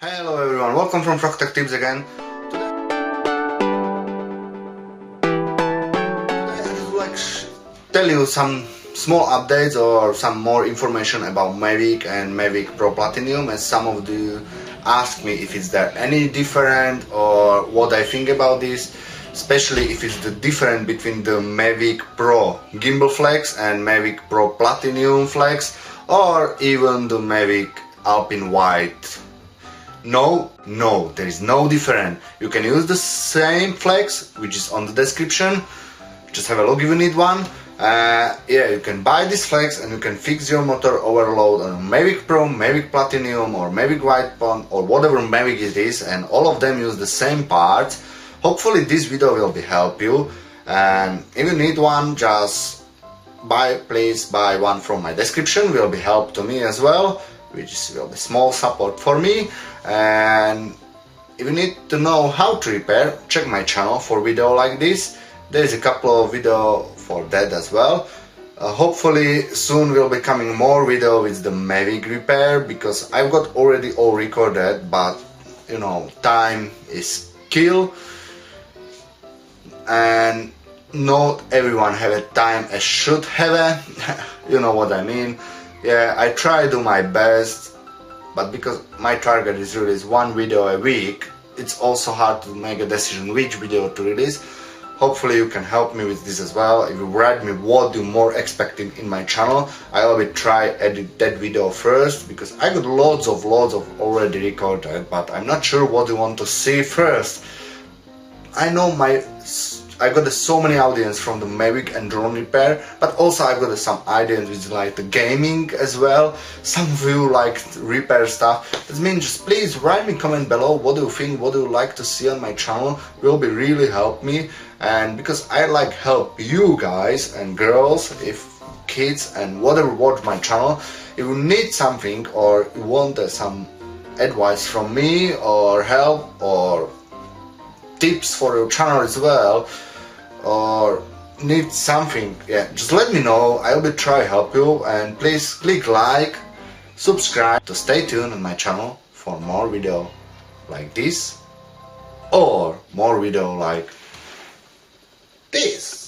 Hello everyone, welcome from Frogtech Tips again. Today I just would like to tell you some small updates or some more information about Mavic and Mavic Pro Platinum, as some of you asked me if it's there any different or what I think about this, especially if it's the difference between the Mavic Pro Gimbal Flex and Mavic Pro Platinum Flex, or even the Mavic Alpine White. No, there is no difference. You can use the same flex, which is on the description. Just have a look if you need one. Yeah, you can buy this flex and you can fix your motor overload on Mavic Pro, Mavic Platinum or Mavic White Pond or whatever Mavic it is, and all of them use the same parts. Hopefully this video will help you, and if you need one, just please buy one from my description. Will be help to me as well, which will be small support for me. And if you need to know how to repair, check my channel for video like this. There is a couple of video for that as well. Hopefully soon will be coming more video with the Mavic repair, because I've got already all recorded, but you know, time is kill and not everyone have a time as should have it. You know what I mean. Yeah, I try to do my best, but because my target is release one video a week, it's also hard to make a decision which video to release. Hopefully you can help me with this as well. If you write me what you more expecting in my channel, I will try edit that video first, because I got loads of already recorded, but I'm not sure what you want to see first. I know I got so many audience from the Mavic and drone repair, but also I got some audience with like the gaming as well. Some of you like repair stuff. That means just please write me comment below what do you think, what do you like to see on my channel. Will be really help me, and because I like help you guys and girls, if kids and whatever watch my channel. If you need something or you want some advice from me or help or tips for your channel as well, or need something, yeah, just let me know. I will try help you, and please click like, subscribe to stay tuned on my channel for more video like this or more video like this.